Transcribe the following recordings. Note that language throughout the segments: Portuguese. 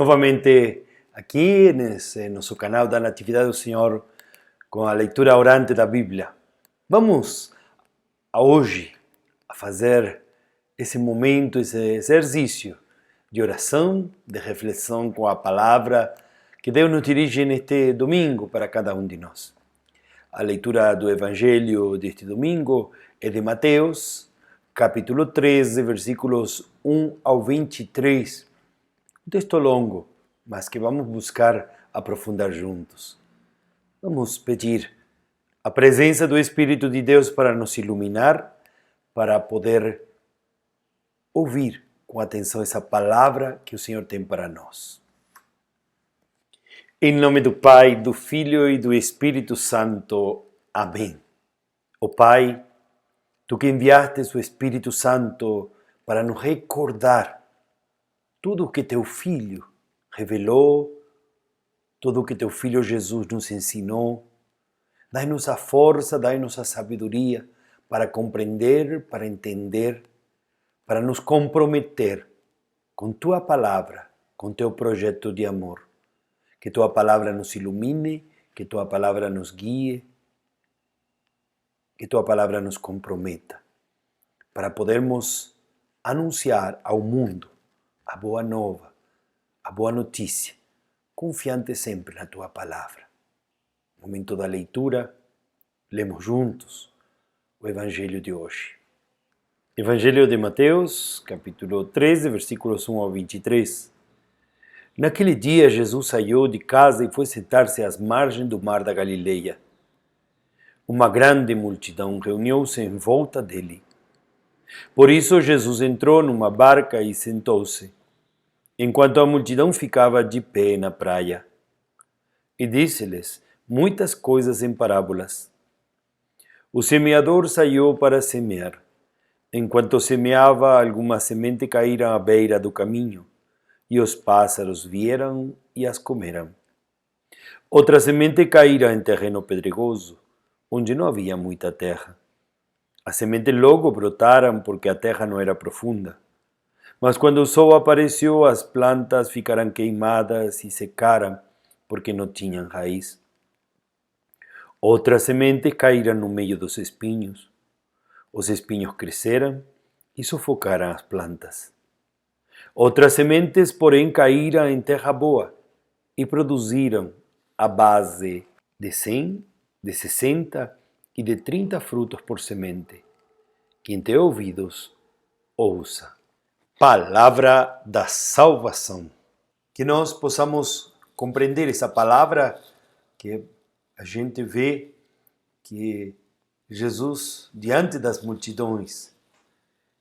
Novamente aqui nesse nosso canal da Natividade do Senhor com a leitura orante da Bíblia. Vamos hoje a fazer esse momento, esse exercício de oração, de reflexão com a palavra que Deus nos dirige neste domingo para cada um de nós. A leitura do Evangelho deste domingo é de Mateus, capítulo 13, versículos 1 ao 23. Um texto longo, mas que vamos buscar aprofundar juntos. Vamos pedir a presença do Espírito de Deus para nos iluminar, para poder ouvir com atenção essa palavra que o Senhor tem para nós. Em nome do Pai, do Filho e do Espírito Santo. Amém. Ó Pai, Tu que enviaste o Espírito Santo para nos recordar tudo o que Teu Filho revelou, tudo o que Teu Filho Jesus nos ensinou, dai-nos a força, dai-nos a sabedoria para compreender, para entender, para nos comprometer com Tua Palavra, com Teu projeto de amor. Que Tua Palavra nos ilumine, que Tua Palavra nos guie, que Tua Palavra nos comprometa, para podermos anunciar ao mundo a boa nova, a boa notícia, confiante sempre na Tua Palavra. No momento da leitura, lemos juntos o Evangelho de hoje. Evangelho de Mateus, capítulo 13, versículos 1 ao 23. Naquele dia, Jesus saiu de casa e foi sentar-se às margens do mar da Galileia. Uma grande multidão reuniu-se em volta dele. Por isso, Jesus entrou numa barca e sentou-se, enquanto a multidão ficava de pé na praia. E disse-lhes muitas coisas em parábolas. O semeador saiu para semear. Enquanto semeava, alguma semente caíra à beira do caminho, e os pássaros vieram e as comeram. Outra semente caíra em terreno pedregoso, onde não havia muita terra. A semente logo brotaram porque a terra não era profunda. Mas quando o sol apareceu, as plantas ficaram queimadas e secaram, porque não tinham raiz. Outra semente caíra no meio dos espinhos. Os espinhos cresceram e sufocaram as plantas. Outras sementes, porém, caíram em terra boa e produziram a base de 100, de 60 e de 30 frutos por semente. Quem tem ouvidos, ouça. Palavra da salvação. Que nós possamos compreender essa palavra que a gente vê que Jesus, diante das multidões,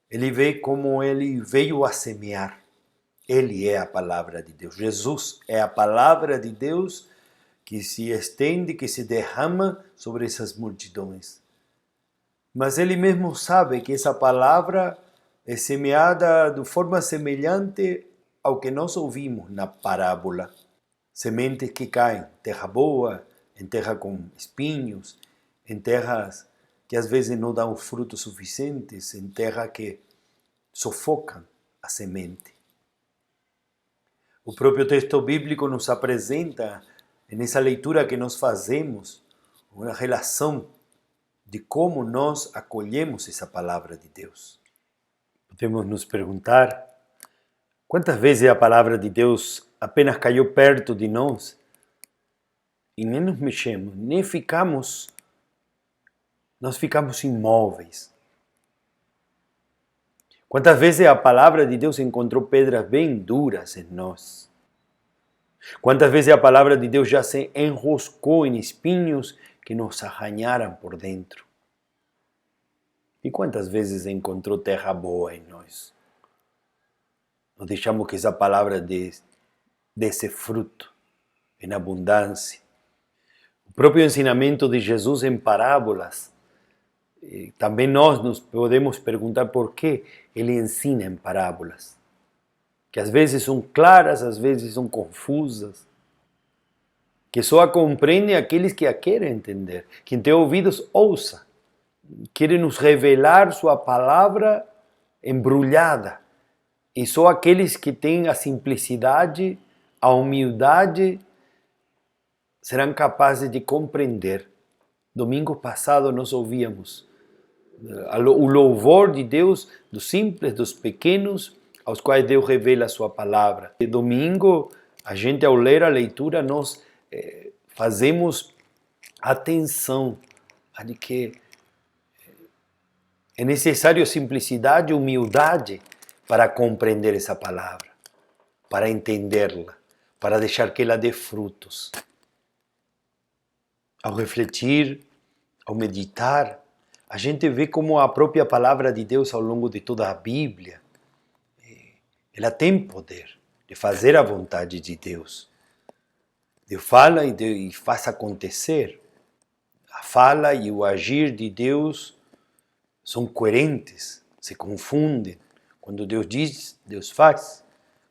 ele vê como ele veio a semear. Ele é a palavra de Deus. Jesus é a palavra de Deus que se estende, que se derrama sobre essas multidões. Mas ele mesmo sabe que essa palavra é semeada de forma semelhante ao que nós ouvimos na parábola. Sementes que caem em terra boa, em terra com espinhos, em terras que às vezes não dão frutos suficientes, em terra que sufocam a semente. O próprio texto bíblico nos apresenta, nessa leitura que nós fazemos, uma relação de como nós acolhemos essa palavra de Deus. Podemos nos perguntar quantas vezes a palavra de Deus apenas caiu perto de nós e nem nos mexemos, nem ficamos, nós ficamos imóveis. Quantas vezes a palavra de Deus encontrou pedras bem duras em nós? Quantas vezes a palavra de Deus já se enroscou em espinhos que nos arranharam por dentro? E quantas vezes encontrou terra boa em nós? Nós deixamos que essa palavra desse fruto em abundância. O próprio ensinamento de Jesus em parábolas. Também nós nos podemos perguntar por que ele ensina em parábolas. Que às vezes são claras, às vezes são confusas. Que só a compreendem aqueles que a querem entender. Quem tem ouvidos, ouça. Quer nos revelar sua palavra embrulhada. E só aqueles que têm a simplicidade a humildade, serão capazes de compreender. Domingo passado nós ouvíamos o louvor de Deus dos simples, dos pequenos, aos quais Deus revela a sua palavra. E domingo, a gente ao ler a leitura, nós fazemos atenção a de que é necessário simplicidade e humildade para compreender essa palavra, para entendê-la, para deixar que ela dê frutos. Ao refletir, ao meditar, a gente vê como a própria palavra de Deus ao longo de toda a Bíblia, ela tem poder de fazer a vontade de Deus. Deus fala e faz acontecer. A fala e o agir de Deus são coerentes, se confundem. Quando Deus diz, Deus faz.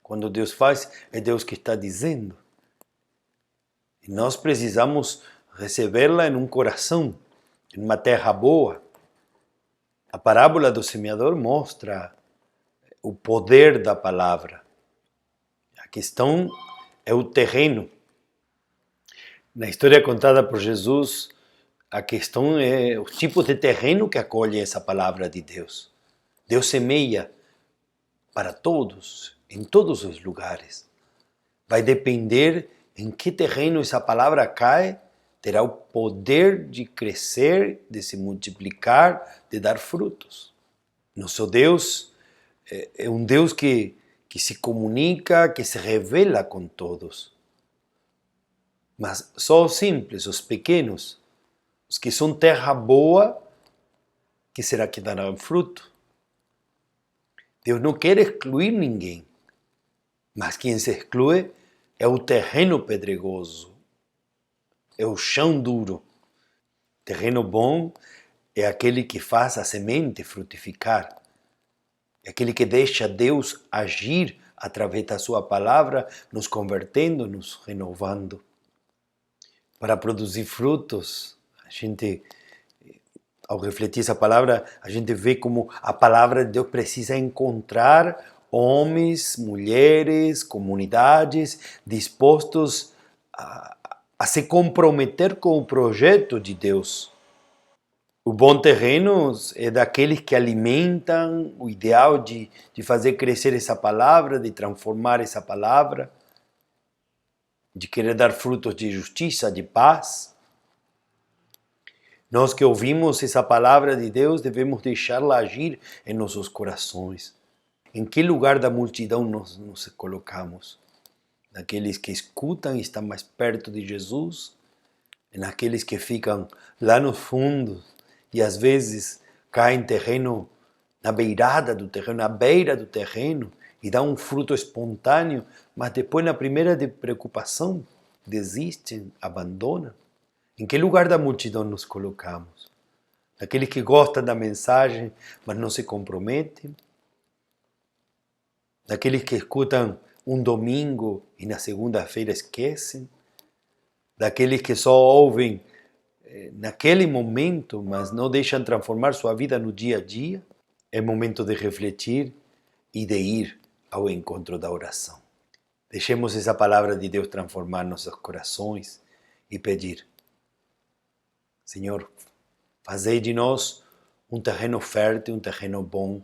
Quando Deus faz, é Deus que está dizendo. E nós precisamos recebê-la em um coração, em uma terra boa. A parábola do semeador mostra o poder da palavra. A questão é o terreno. Na história contada por Jesus, a questão é os tipos de terreno que acolhem essa palavra de Deus. Deus semeia para todos, em todos os lugares. Vai depender em que terreno essa palavra cai, terá o poder de crescer, de se multiplicar, de dar frutos. Nosso Deus é um Deus que se comunica, que se revela com todos. Mas só os simples, os pequenos, os que são terra boa, que será que darão fruto? Deus não quer excluir ninguém, mas quem se exclui é o terreno pedregoso, é o chão duro. Terreno bom é aquele que faz a semente frutificar, é aquele que deixa Deus agir através da sua palavra, nos convertendo, nos renovando. Para produzir frutos, a gente, ao refletir essa palavra, a gente vê como a palavra de Deus precisa encontrar homens, mulheres, comunidades dispostos a se comprometer com o projeto de Deus. O bom terreno é daqueles que alimentam o ideal de fazer crescer essa palavra, de transformar essa palavra, de querer dar frutos de justiça, de paz. Nós que ouvimos essa palavra de Deus devemos deixá-la agir em nossos corações. Em que lugar da multidão nós nos colocamos? Naqueles que escutam e estão mais perto de Jesus? Naqueles que ficam lá no fundo e às vezes caem terreno na beirada do terreno, na beira do terreno, e dá um fruto espontâneo, mas depois na primeira preocupação desistem, abandonam? Em que lugar da multidão nos colocamos? Aqueles que gostam da mensagem, mas não se comprometem? Daqueles que escutam um domingo e na segunda-feira esquecem? Daqueles que só ouvem naquele momento, mas não deixam transformar sua vida no dia a dia? É momento de refletir e de ir ao encontro da oração. Deixemos essa palavra de Deus transformar nossos corações e pedir: Senhor, fazei de nós um terreno fértil, um terreno bom,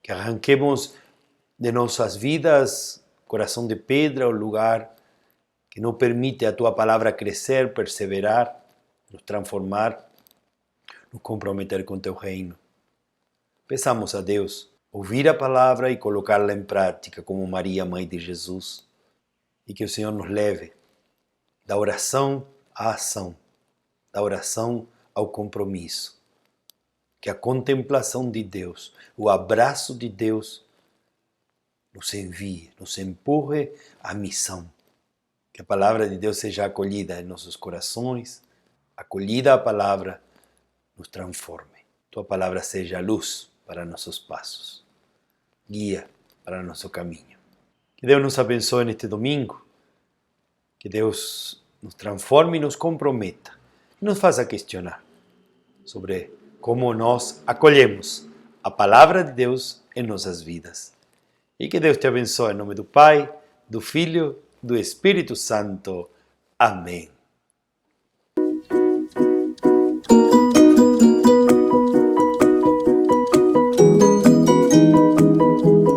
que arranquemos de nossas vidas coração de pedra, o lugar que não permite a Tua palavra crescer, perseverar, nos transformar, nos comprometer com Teu reino. Peçamos a Deus ouvir a palavra e colocá-la em prática como Maria, mãe de Jesus, e que o Senhor nos leve da oração à ação, da oração ao compromisso. Que a contemplação de Deus, o abraço de Deus nos envie, nos empurre à missão. Que a palavra de Deus seja acolhida em nossos corações, acolhida a palavra, nos transforme. Tua palavra seja luz para nossos passos, guia para nosso caminho. Que Deus nos abençoe neste domingo, que Deus nos transforme e nos comprometa, e nos faça questionar sobre como nós acolhemos a palavra de Deus em nossas vidas. E que Deus te abençoe em nome do Pai, do Filho do Espírito Santo. Amém.